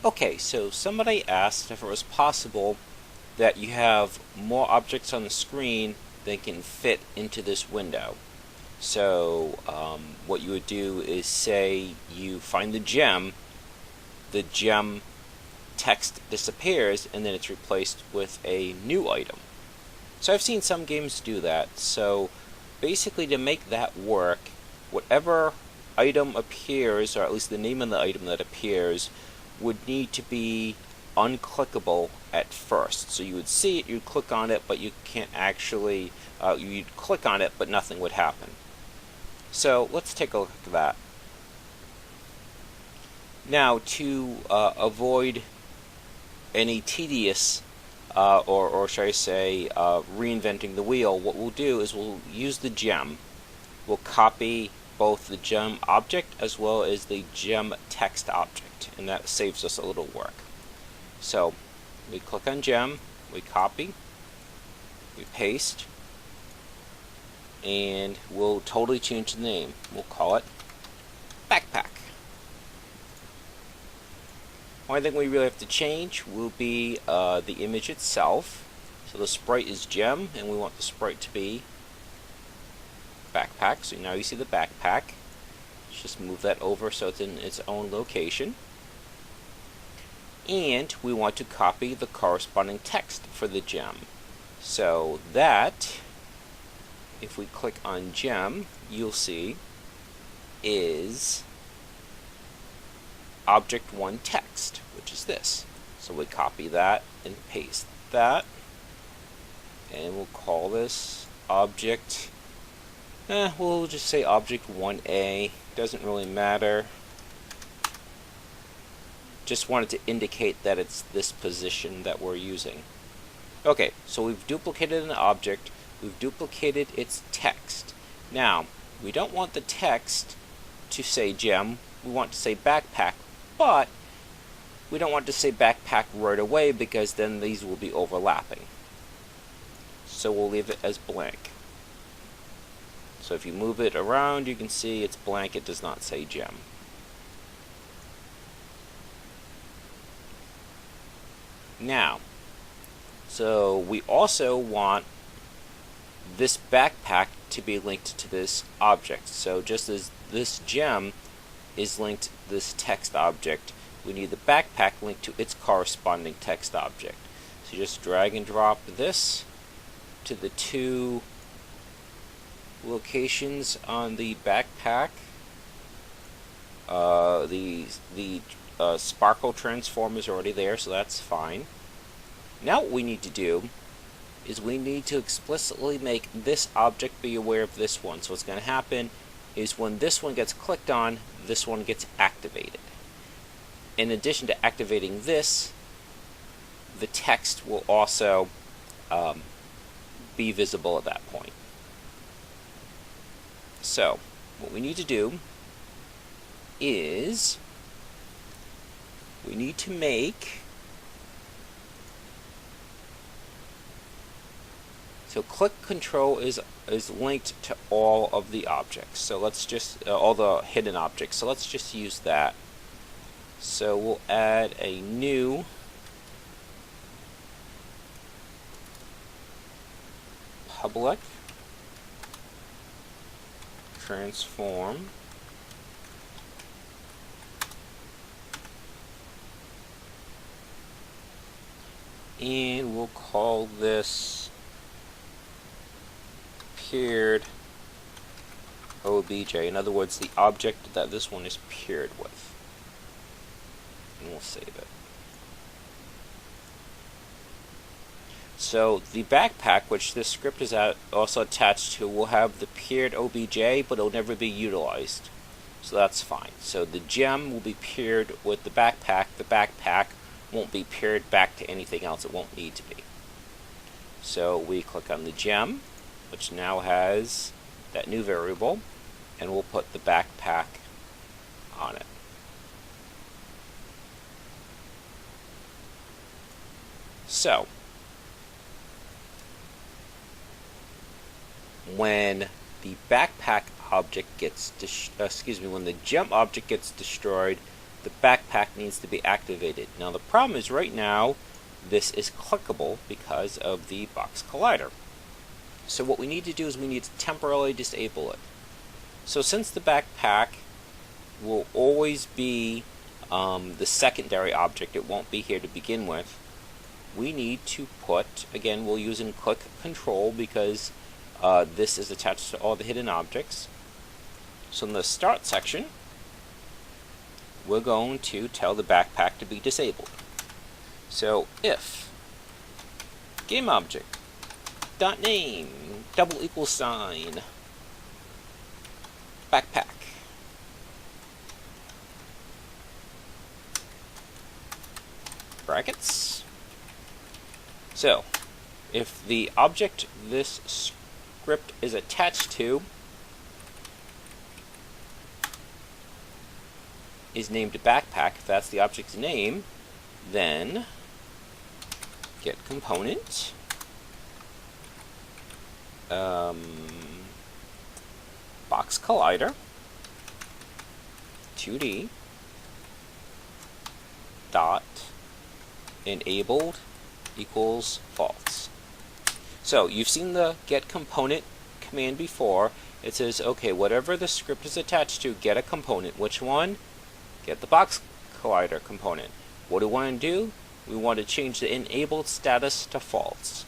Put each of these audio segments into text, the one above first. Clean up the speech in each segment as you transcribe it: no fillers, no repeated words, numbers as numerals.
Okay, so somebody asked if it was possible that you have more objects on the screen than can fit into this window. So what you would do is say you find the gem text disappears, and then it's replaced with a new item. So I've seen some games do that. So basically, to make that work, whatever item appears, or at least the name of the item that appears, would need to be unclickable at first. So you would see it, you'd click on it, but you can't actually, you'd click on it, but nothing would happen. So let's take a look at that. Now, to avoid any tedious, or should I say, reinventing the wheel, what we'll do is we'll use the gem. We'll copy both the gem object as well as the gem text object, and that saves us a little work. So we click on gem, we copy, we paste, and we'll totally change the name. We'll call it backpack. Only thing we really have to change will be the image itself. So the sprite is gem, and we want the sprite to be backpack. So now you see the backpack. Let's just move that over so it's in its own location. And we want to copy the corresponding text for the gem. So that, if we click on gem, you'll see is object 1 text, which is this. So we copy that and paste that, and we'll call this object, we'll just say object 1A, doesn't really matter. Just wanted to indicate that it's this position that we're using. Okay, so we've duplicated an object, we've duplicated its text. Now, we don't want the text to say gem, we want to say backpack, but we don't want to say backpack right away because then these will be overlapping. So we'll leave it as blank. So if you move it around, you can see it's blank, it does not say gem. Now, so we also want this backpack to be linked to this object. So just as this gem is linked to this text object, we need the backpack linked to its corresponding text object. So you just drag and drop this to the two locations on the backpack. The sparkle transform is already there, so that's fine. Now what we need to do is we need to explicitly make this object be aware of this one. So what's going to happen is when this one gets clicked on, this one gets activated. In addition to activating this, the text will also be visible at that point. So what we need to do is we need to make, so click control is linked to all of the objects. So let's just, all the hidden objects. So let's just use that. So we'll add a new public transform and we'll call this paired OBJ. In other words, the object that this one is paired with. And we'll save it. So the backpack, which this script is also attached to, will have the paired OBJ, but it'll never be utilized. So that's fine. So the gem will be paired with the backpack. The backpack won't be paired back to anything else. It won't need to be. So we click on the gem, which now has that new variable, and we'll put the backpack on it. So when the backpack object gets when the gem object gets destroyed, the backpack needs to be activated. Now the problem is right now this is clickable because of the box collider. So what we need to do is we need to temporarily disable it. So since the backpack will always be the secondary object, it won't be here to begin with, we need to put, again we'll use in click control because this is attached to all the hidden objects. So in the start section, we're going to tell the backpack to be disabled. So if GameObject.name =, backpack, brackets. So if the object this script is attached to is named backpack, if that's the object's name, then get component box collider 2D dot enabled equals false. So you've seen the get component command before. It says, okay, whatever the script is attached to, get a component. Which one? Get the box collider component. What do we want to do? We want to change the enabled status to false.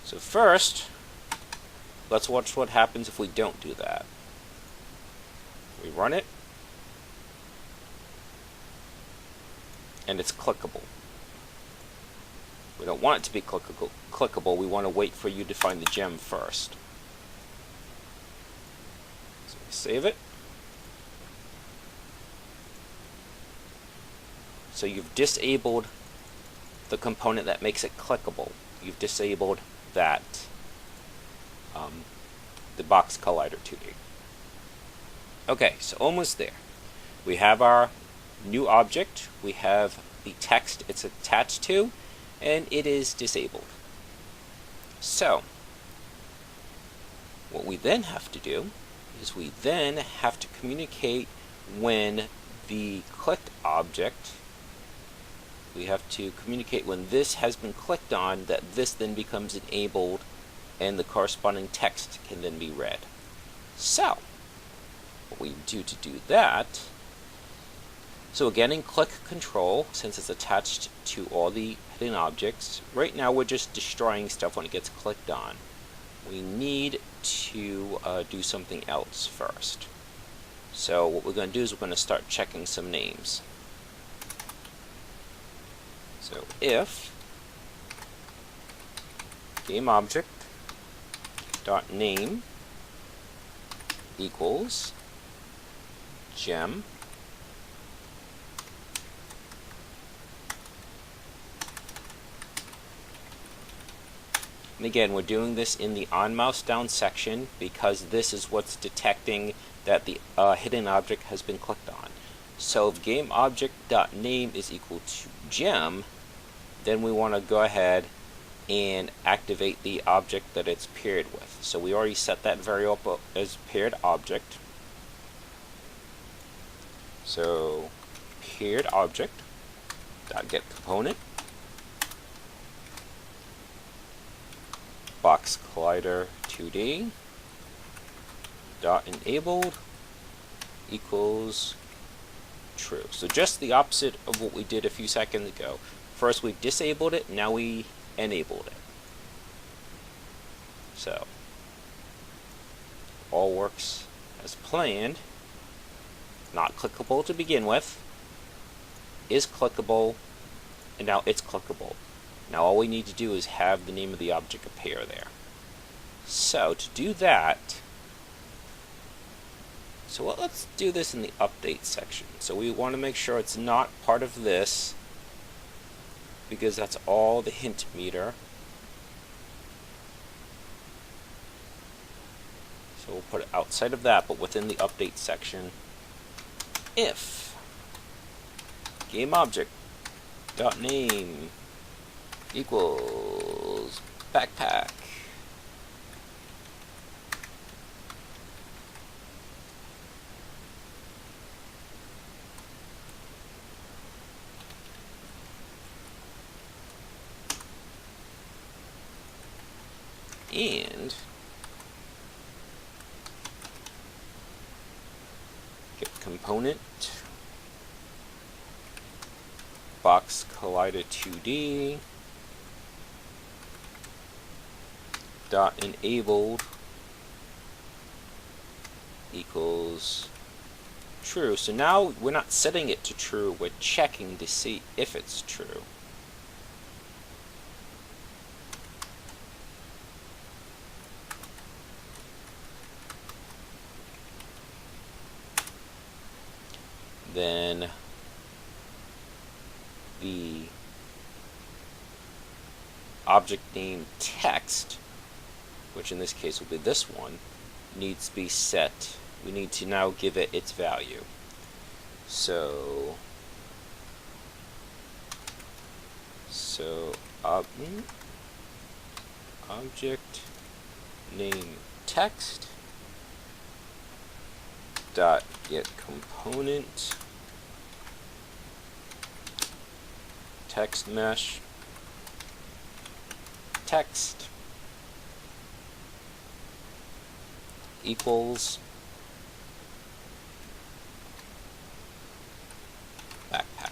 So first, let's watch what happens if we don't do that. We run it, and it's clickable. We don't want it to be clickable. We want to wait for you to find the gem first. So we save it. So you've disabled the component that makes it clickable. You've disabled that, the box collider 2D. Okay, so almost there. We have our new object. We have the text it's attached to, and it is disabled. So what we then have to do is we then have to communicate when the clicked object, we have to communicate when this has been clicked on, that this then becomes enabled and the corresponding text can then be read. So what we do to do that, so again in click control, since it's attached to all the hidden objects, right now we're just destroying stuff when it gets clicked on. We need to do something else first. So what we're going to do is we're going to start checking some names. So if GameObject.name equals gem, and again we're doing this in the on mouse down section because this is what's detecting that the hidden object has been clicked on. So if GameObject.name is equal to gem, then we want to go ahead and activate the object that it's paired with. So we already set that variable as paired object. So paired object dot get component box collider 2D dot enabled equals true. So just the opposite of what we did a few seconds ago. First we disabled it, now we enabled it. So all works as planned. Not clickable to begin with, is clickable, and now it's clickable. Now all we need to do is have the name of the object appear there. So to do that, let's do this in the update section. So we want to make sure it's not part of this, because that's all the hint meter. So we'll put it outside of that, but within the update section. If GameObject.name equals backpack, And get component box collider 2D dot enabled equals true. So now we're not setting it to true, we're checking to see if it's true. Then the object name text, which in this case will be this one, needs to be set. We need to now give it its value. So object name text dot get component text mesh text equals backpack.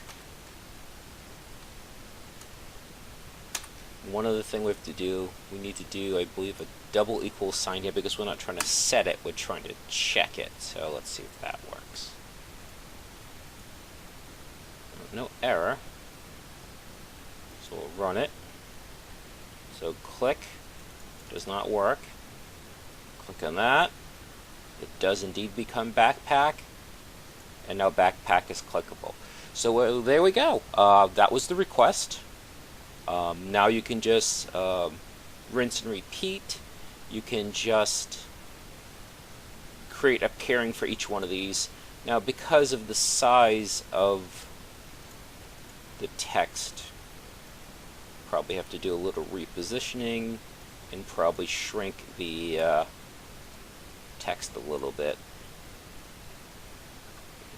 One other thing we have to do, we need to do, I believe, a double equal sign here because we're not trying to set it, we're trying to check it. So let's see if that works. No error. So we'll run it. So click, does not work. Click on that. It does indeed become backpack. And now backpack is clickable. So there we go. That was the request. Now you can just rinse and repeat. You can just create a pairing for each one of these. Now because of the size of the text, probably have to do a little repositioning and probably shrink the text a little bit.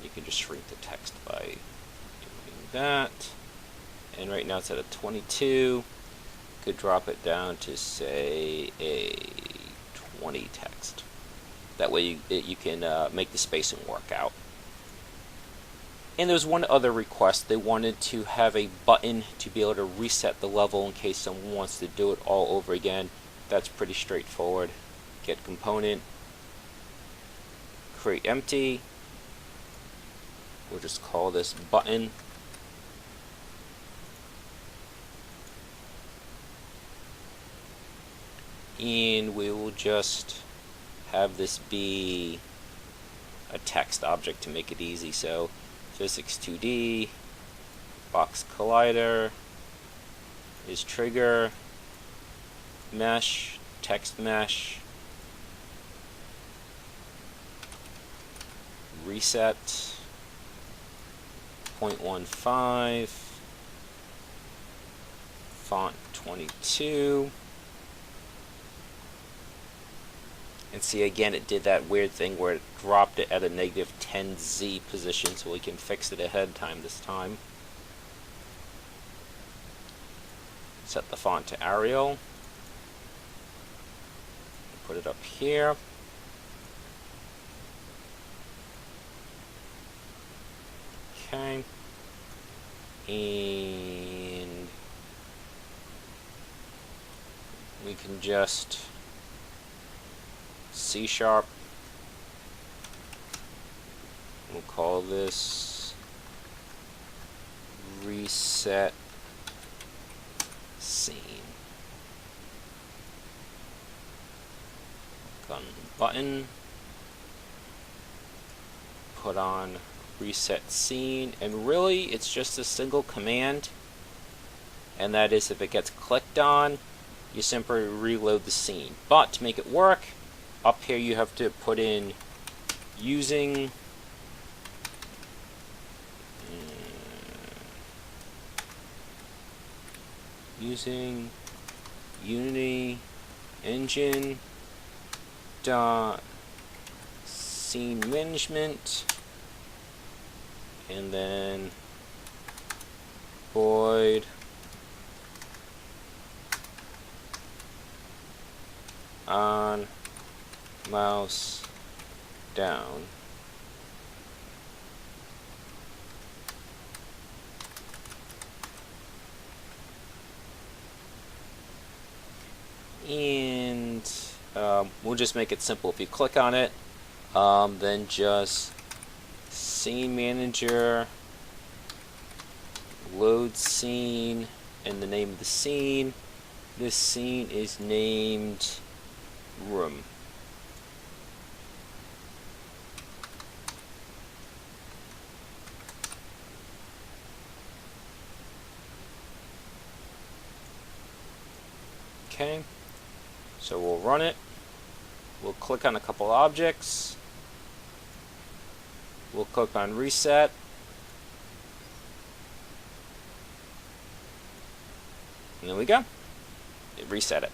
You can just shrink the text by doing that. And right now it's at a 22. Could drop it down to say a 20 text. That way you can make the spacing work out. And there's one other request. They wanted to have a button to be able to reset the level in case someone wants to do it all over again. That's pretty straightforward. Get component, create empty. We'll just call this button. And we will just have this be a text object to make it easy. So physics 2D, box collider is trigger, mesh, text mesh, reset 0.15, font 22. And see, again, it did that weird thing where it dropped it at a negative 10Z position, so we can fix it ahead of time this time. Set the font to Arial. Put it up here. Okay. And we can just C#. We'll call this reset scene. Click on button. Put on reset scene, and really it's just a single command, and that is if it gets clicked on, you simply reload the scene. But to make it work, up here you have to put in using Unity engine dot scene management, and then void on, mouse down. And we'll just make it simple. If you click on it, then just scene manager, load scene, and the name of the scene. This scene is named room. Okay, so we'll run it. We'll click on a couple objects. We'll click on reset. And there we go. It reset it.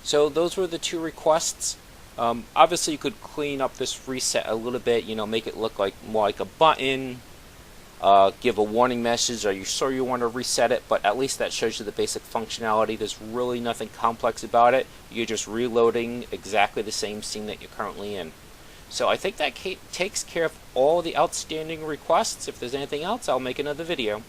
So those were the two requests. Obviously, you could clean up this reset a little bit. Make it look like more like a button. Give a warning message. Are you sure you want to reset it? But at least that shows you the basic functionality. There's really nothing complex about it. You're just reloading exactly the same scene that you're currently in. So I think that takes care of all the outstanding requests. If there's anything else, I'll make another video.